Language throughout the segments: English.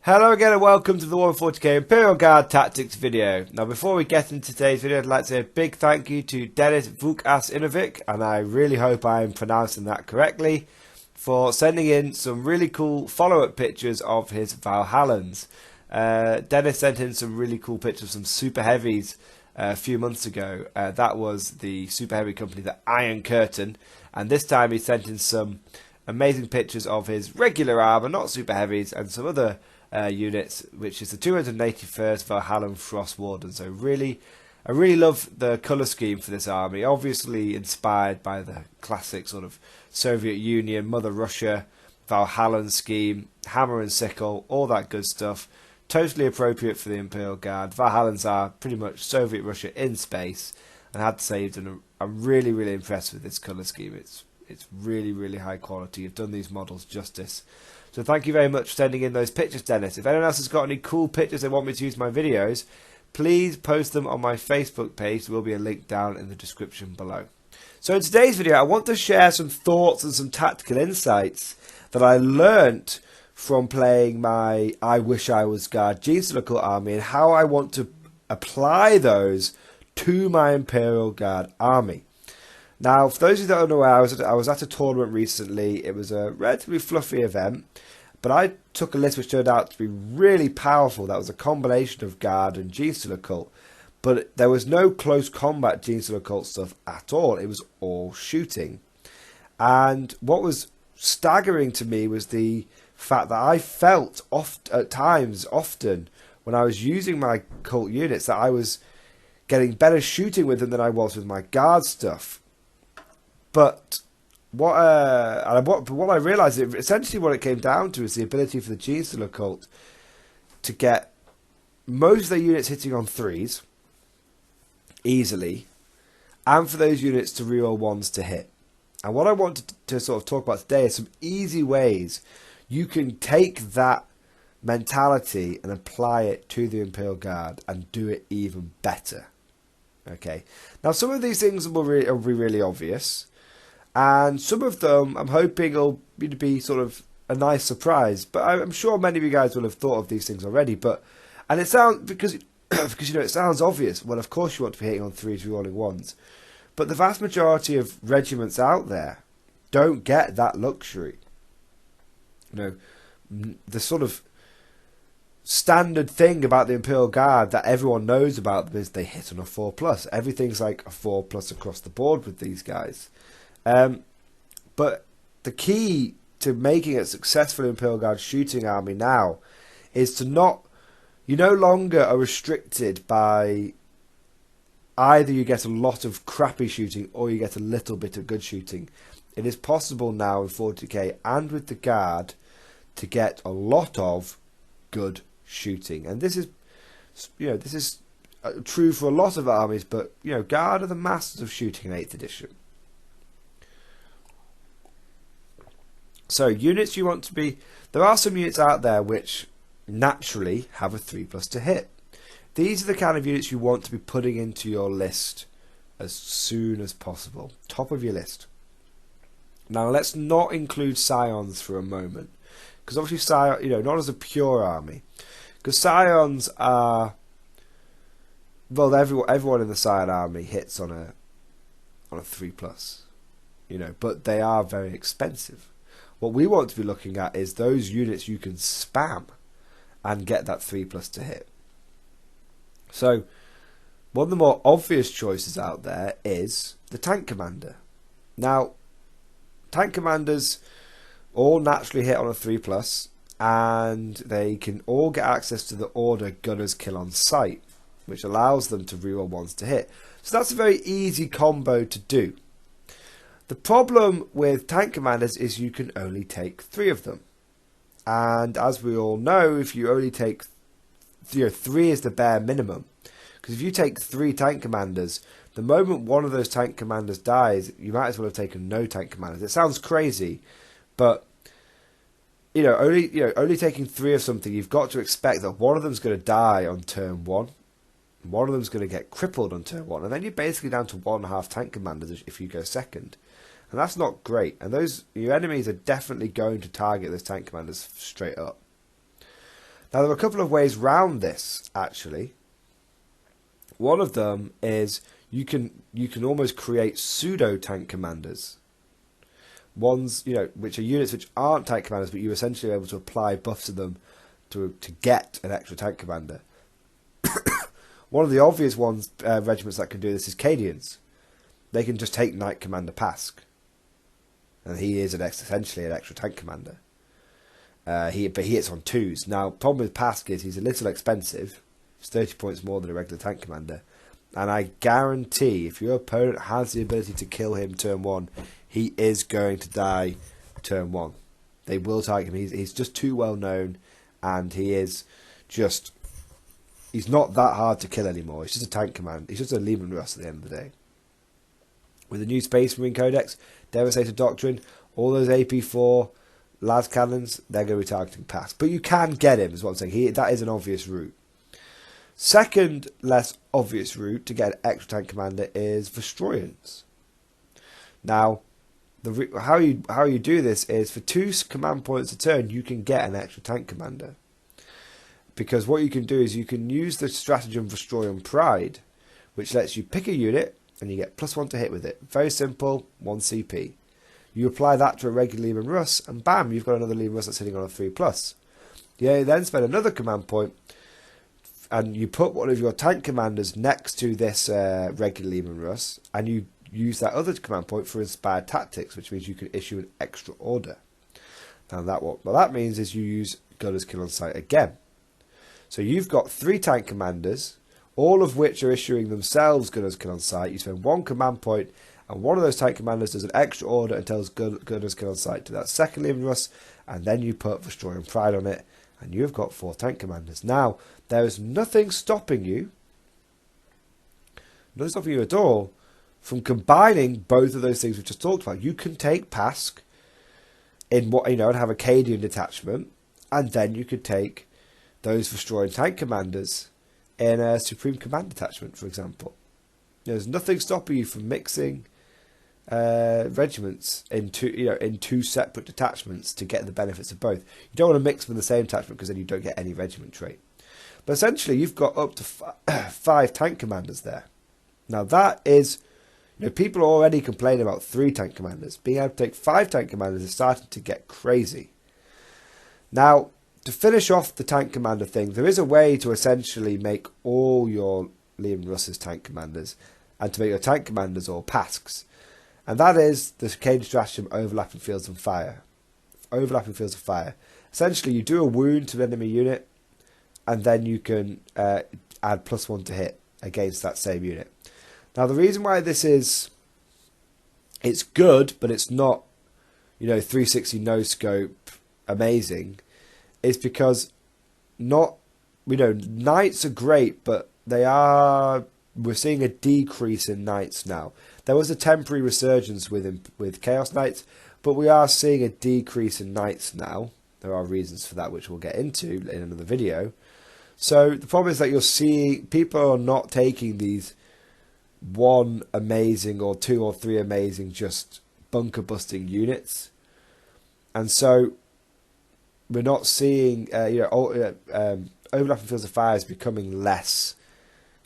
Hello again and welcome to the 140k Imperial Guard Tactics video. Now before we get into today's video, I'd like to say a big thank you to Dennis Vukasinovic, and I really hope I'm pronouncing that correctly, for sending in some really cool follow-up pictures of his Valhallands. Dennis sent in some really cool pictures of some super heavies a few months ago. That was the super heavy company, the Iron Curtain, and this time he sent in some amazing pictures of his regular armour, not super heavies, and some other units, which is the 281st Valhallan Frost Warden. So I really love the colour scheme for this army, obviously inspired by the classic sort of Soviet Union, Mother Russia, Valhallan scheme, hammer and sickle, all that good stuff. Totally appropriate for the Imperial Guard. Valhallans are pretty much Soviet Russia in space, and I had to say I'm really impressed with this colour scheme. It's really high quality. You've done these models justice. So thank you very much for sending in those pictures, Dennis. If anyone else has got any cool pictures they want me to use in my videos, please post them on my Facebook page. There will be a link down in the description below. So in today's video, I want to share some thoughts and some tactical insights that I learnt from playing my I Wish I Was Guard Genesical army, and how I want to apply those to my Imperial Guard army. Now, for those of you that don't know, I was at a tournament recently. It was a relatively fluffy event, but I took a list which turned out to be really powerful. That was a combination of Guard and Genestealer Cult, but there was no close combat Genestealer Cult stuff at all. It was all shooting. And what was staggering to me was the fact that I felt often when I was using my cult units that I was getting better shooting with them than I was with my Guard stuff. But what I realised, essentially what it came down to is the ability for the Genestealer Cult to get most of their units hitting on 3s easily, and for those units to reroll 1s to hit. And what I want to sort of talk about today is some easy ways you can take that mentality and apply it to the Imperial Guard and do it even better. Okay. Now, some of these things will be really obvious, and some of them I'm hoping will be sort of a nice surprise. But I'm sure many of you guys will have thought of these things already. And it sounds because it sounds obvious. Well, of course you want to be hitting on 3s, rerolling 1s, but the vast majority of regiments out there don't get that luxury. The sort of standard thing about the Imperial Guard that everyone knows about them is they hit on a 4+. Everything's like a 4+ across the board with these guys. But the key to making a successful Imperial Guard shooting army now is you no longer are restricted by either you get a lot of crappy shooting or you get a little bit of good shooting. It is possible now in 40k and with the Guard to get a lot of good shooting, and this is true for a lot of armies, but Guard are the masters of shooting in 8th edition. So units you want to be, there are some units out there which naturally have a 3+ to hit. These are the kind of units you want to be putting into your list as soon as possible, top of your list. Now let's not include Scions for a moment, because obviously Scions, not as a pure army, because Scions are, well, everyone in the Scion army hits on a 3+, but they are very expensive. What we want to be looking at is those units you can spam and get that 3+ to hit. So one of the more obvious choices out there is the Tank Commander. Now, Tank Commanders all naturally hit on a 3+, and they can all get access to the order Gunner's Kill on Sight, which allows them to reroll 1s to hit. So that's a very easy combo to do. The problem with Tank Commanders is you can only take 3 of them. And as we all know, if you only take 3 is the bare minimum. Because if you take 3 Tank Commanders, the moment one of those Tank Commanders dies, you might as well have taken no Tank Commanders. It sounds crazy, but only taking 3 of something, you've got to expect that one of them's going to die on turn 1. One of them's going to get crippled on turn 1, and then you're basically down to 1.5 Tank Commanders if you go second. And that's not great. And your enemies are definitely going to target those Tank Commanders straight up. Now there are a couple of ways round this actually. One of them is you can almost create pseudo tank commanders. Ones, which are units which aren't tank commanders, but you're essentially able to apply buffs to them to get an extra tank commander. One of the obvious regiments that can do this is Cadians. They can just take Knight Commander Pask, and he is essentially an extra tank commander. But he hits on 2s. Now, problem with Pask is he's a little expensive. It's 30 points more than a regular tank commander. And I guarantee if your opponent has the ability to kill him turn 1, he is going to die turn 1. They will target him. He's just too well known, and he's not that hard to kill anymore. He's just a tank command. He's just a Lehman Russ at the end of the day. With the new Space Marine Codex, Devastator Doctrine, all those AP4 las cannons, they're going to be targeting Pask. But you can get him, is what I'm saying. That is an obvious route. Second, less obvious route to get an extra tank commander is Vestroyans. Now, how you do this is for 2 command points a turn, you can get an extra tank commander. Because what you can do is you can use the stratagem Vestroyan Pride, which lets you pick a unit and you get +1 to hit with it. Very simple, 1 CP. You apply that to a regular Lehman Russ, and bam, you've got another Lehman Russ that's sitting on a 3+. You then spend another command point, and you put one of your tank commanders next to this regular Lehman Russ, and you use that other command point for Inspired Tactics, which means you can issue an extra order. Now what that means is you use Gunner's Kill on Sight again. So you've got 3 tank commanders, all of which are issuing themselves Gunner's Kill on Sight. You spend 1 command point, and one of those tank commanders does an extra order and tells Gunner's Kill on Sight to that second Lehman Russ, and then you put Vestroyan Pride on it, and you've got 4 tank commanders. Now, there is nothing stopping you at all, from combining both of those things we've just talked about. You can take Pask and have a Cadian detachment, and then you could take those Vestroyan tank commanders in a Supreme Command detachment, for example. There's nothing stopping you from mixing regiments in 2 separate detachments to get the benefits of both. You don't want to mix them in the same detachment because then you don't get any regiment trait. But essentially, you've got up to 5 tank commanders there. Now that is, people are already complaining about 3 tank commanders. Being able to take 5 tank commanders is starting to get crazy. Now, to finish off the tank commander thing, there is a way to essentially make all your Lehman Russes tank commanders, and to make your tank commanders all Pasks. And that is the Cade stratagem Overlapping Fields of Fire. Overlapping Fields of Fire. Essentially, you do a wound to an enemy unit, and then you can add +1 to hit against that same unit. Now, the reason why this is, it's good, but it's not, 360 no scope amazing, is because knights are great, but we're seeing a decrease in knights now. There was a temporary resurgence with Chaos Knights, but we are seeing a decrease in knights now. There are reasons for that, which we'll get into in another video. So the problem is that you're seeing people are not taking these 1 amazing or 2 or 3 amazing just bunker busting units, and so we're not seeing Overlapping Fields of Fire is becoming less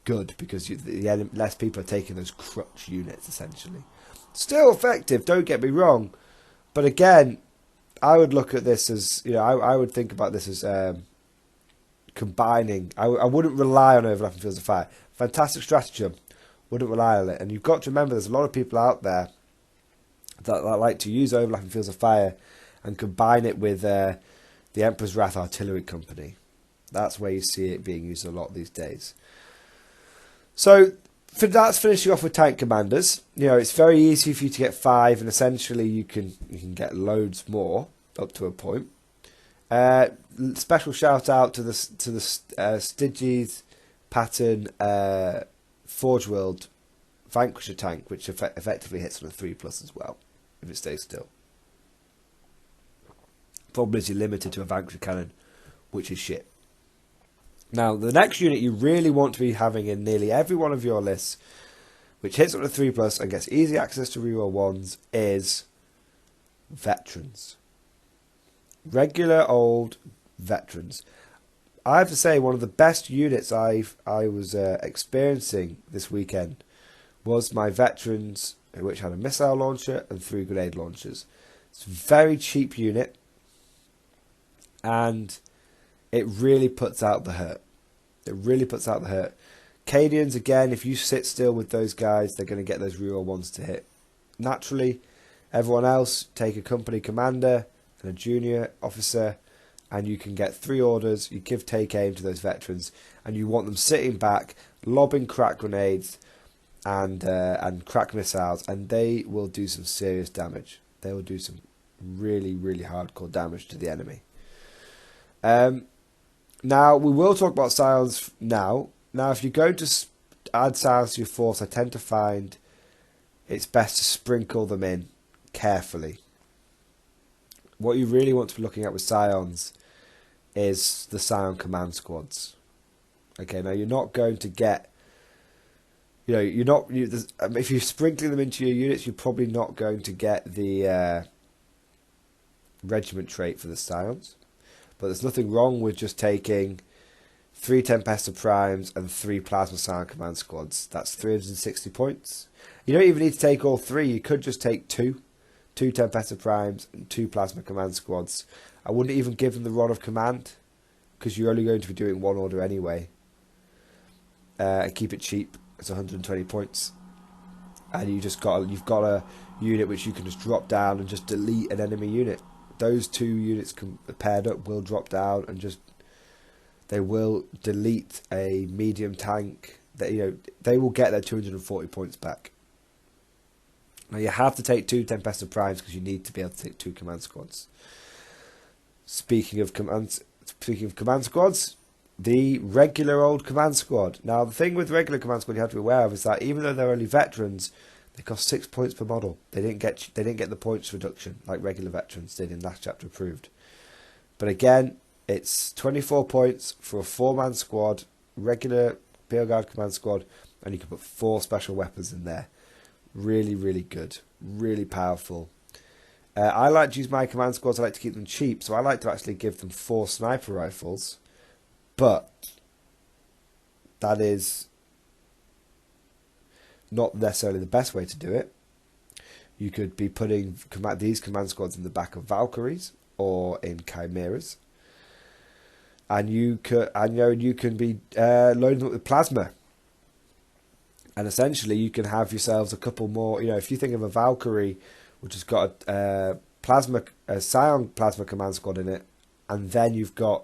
good because less people are taking those crutch units essentially. Still effective, don't get me wrong, but again, I would look at this as I would think about this as combining. I wouldn't rely on Overlapping Fields of Fire. Fantastic stratagem. Wouldn't rely on it. And you've got to remember there's a lot of people out there that like to use Overlapping Fields of Fire and combine it with the Emperor's Wrath Artillery Company. That's where you see it being used a lot these days. So that's finishing off with tank commanders. It's very easy for you to get 5, and essentially you can get loads more up to a point. Special shout out to the Styges pattern Forge World Vanquisher tank, which effectively hits on a 3+ as well, if it stays still. Problem is you're limited to a Vanquisher cannon, which is shit. Now, the next unit you really want to be having in nearly every one of your lists, which hits on a 3+ and gets easy access to reroll 1s, is Veterans. Regular old Veterans. I have to say, one of the best units I was experiencing this weekend was my veterans, which had a missile launcher and 3 grenade launchers. It's a very cheap unit, and it really puts out the hurt. It really puts out the hurt. Cadians, again, if you sit still with those guys, they're going to get those reroll ones to hit. Naturally, everyone else, take a company commander and a junior officer, and you can get 3 orders. You give take aim to those veterans, and you want them sitting back, lobbing crack grenades and crack missiles, and they will do some serious damage. They will do some really, really hardcore damage to the enemy. Now, we will talk about Scions now. Now, if you're going to add Scions to your force, I tend to find it's best to sprinkle them in carefully. What you really want to be looking at with Scions is the Scion command squads. Okay, now you're not going to get, if you're sprinkling them into your units, you're probably not going to get the regiment trait for the Scions. But there's nothing wrong with just taking 3 Tempestus Primes and 3 Plasma Scion command squads. That's 360 points. You don't even need to take all 3. You could just take 2 Tempestus Primes and 2 Plasma command squads. I wouldn't even give them the Rod of Command, because you're only going to be doing 1 order anyway. And keep it cheap. It's 120 points. And you've got a unit which you can just drop down and just delete an enemy unit. Those 2 units paired up will drop down and they will delete a medium tank. They will get their 240 points back. Now you have to take 2 Tempestus Primes because you need to be able to take 2 command squads. Speaking of command squads, the regular old command squad. Now the thing with regular command squad you have to be aware of is that even though they're only veterans, they cost 6 points per model. They didn't get the points reduction like regular veterans did in last chapter approved. But again, it's 24 points for a 4-man squad, regular Imperial Guard command squad, and you can put 4 special weapons in there. Really, really good, really powerful. I like to use my command squads. I like to keep them cheap, so I like to actually give them 4 sniper rifles. But that is not necessarily the best way to do it. You could be putting these command squads in the back of Valkyries or in Chimeras, and you can be loading them with plasma, and essentially you can have yourselves a couple more. If you think of a Valkyrie which has got a Scion plasma command squad in it, and then you've got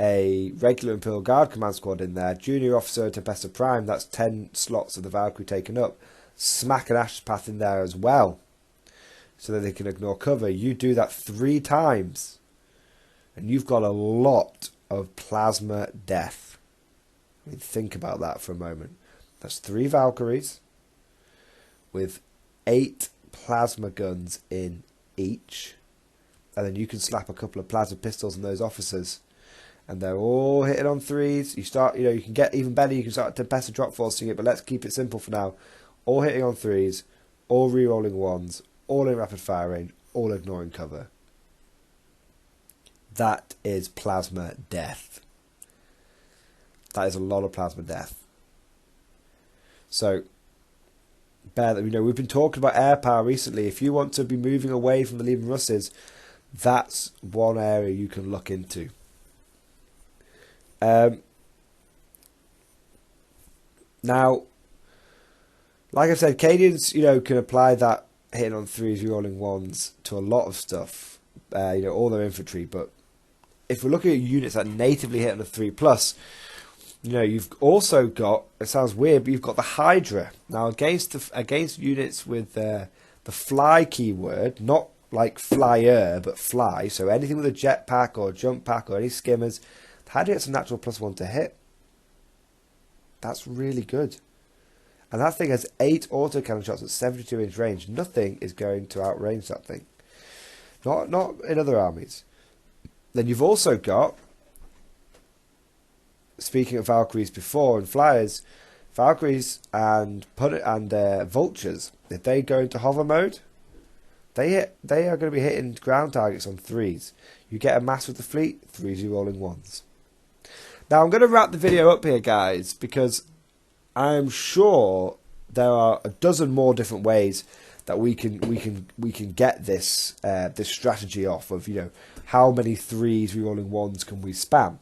a regular Imperial Guard command squad in there, junior officer, Tempestus Prime, that's 10 slots of the Valkyrie taken up. Smack an Ash Path in there as well, so that they can ignore cover. You do that 3 times, and you've got a lot of plasma death. I mean, think about that for a moment. That's 3 Valkyries with 8 plasma guns in each, and then you can slap a couple of plasma pistols on those officers, and they're all hitting on 3s. You can get even better. You can start Tempestus drop forcing it, but let's keep it simple for now. All hitting on 3s, all re-rolling 1s, all in rapid fire range, all ignoring cover. That is plasma death. That is a lot of plasma death. So, we've been talking about air power recently. If you want to be moving away from the Legion Russes, that's one area you can look into. Now, like I said, Cadians, can apply that hitting on 3s, rolling 1s to a lot of stuff. All their infantry. But if we're looking at units that natively hit on a 3+, you've also got, it sounds weird, but you've got the Hydra. Now, against units with the fly keyword, not like flyer, but fly, so anything with a jetpack or a jump pack or any skimmers, the Hydra gets a natural +1 to hit. That's really good. And that thing has 8 autocannon shots at 72-inch range. Nothing is going to outrange that thing. Not in other armies. Then you've also got, speaking of Valkyries before and flyers, Valkyries and vultures, if they go into hover mode, they are going to be hitting ground targets on 3s. You get a mass with the fleet, 3s you rolling 1s. Now I'm going to wrap the video up here, guys, because I'm sure there are a dozen more different ways that we can get this this strategy off of, you know, how many 3s rerolling 1s can we spam.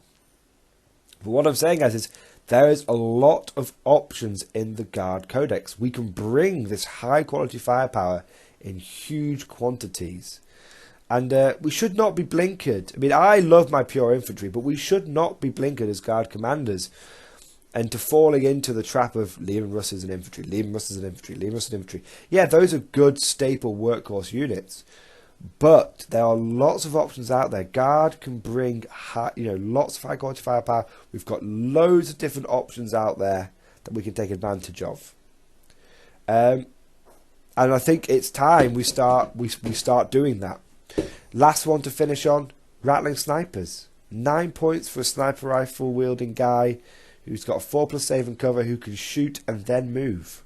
But what I'm saying, guys, is there is a lot of options in the Guard Codex. We can bring this high quality firepower in huge quantities. And we should not be blinkered. I mean, I love my pure infantry, but we should not be blinkered as Guard commanders into falling into the trap of Leman Russes and infantry, Leman Russes and infantry, Leman Russes and infantry. Yeah, those are good staple workhorse units, but there are lots of options out there. Guard can bring lots of high quality firepower. We've got loads of different options out there that we can take advantage of. And I think it's time we start doing that. Last one to finish on, rattling snipers. 9 points for a sniper rifle wielding guy who's got a 4+ save and cover, who can shoot and then move.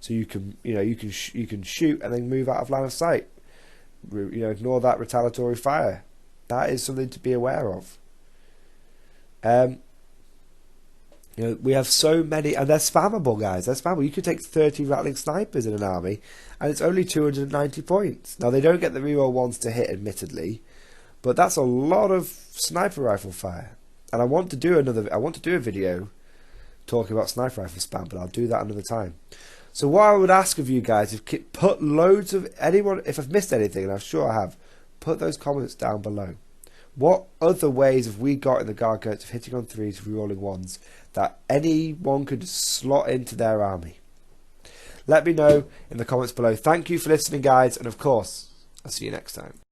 So you can shoot and then move out of line of sight. Ignore that retaliatory fire. That is something to be aware of. We have so many, and they're spammable, guys. They're spammable. You could take 30 rattling snipers in an army, and it's only 290 points. Now, they don't get the reroll ones to hit, admittedly, but that's a lot of sniper rifle fire. And I want to do a video talking about sniper rifle spam, but I'll do that another time. So what I would ask of you guys is put loads of anyone. If I've missed anything, and I'm sure I have, put those comments down below. What other ways have we got in the Guard Codex of hitting on 3s, rerolling 1s, that anyone could slot into their army? Let me know in the comments below. Thank you for listening, guys, and of course, I'll see you next time.